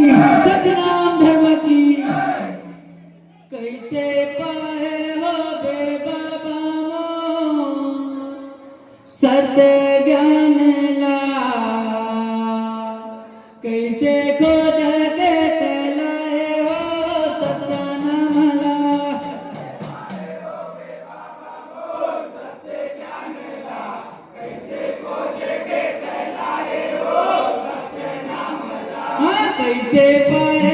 सतनाम धर्म की कैसे पाए हो बे बाबा मोर सत्य ज्ञान ला कैसे खोज के तलाए हो सतनामला हाँ कैसे पाए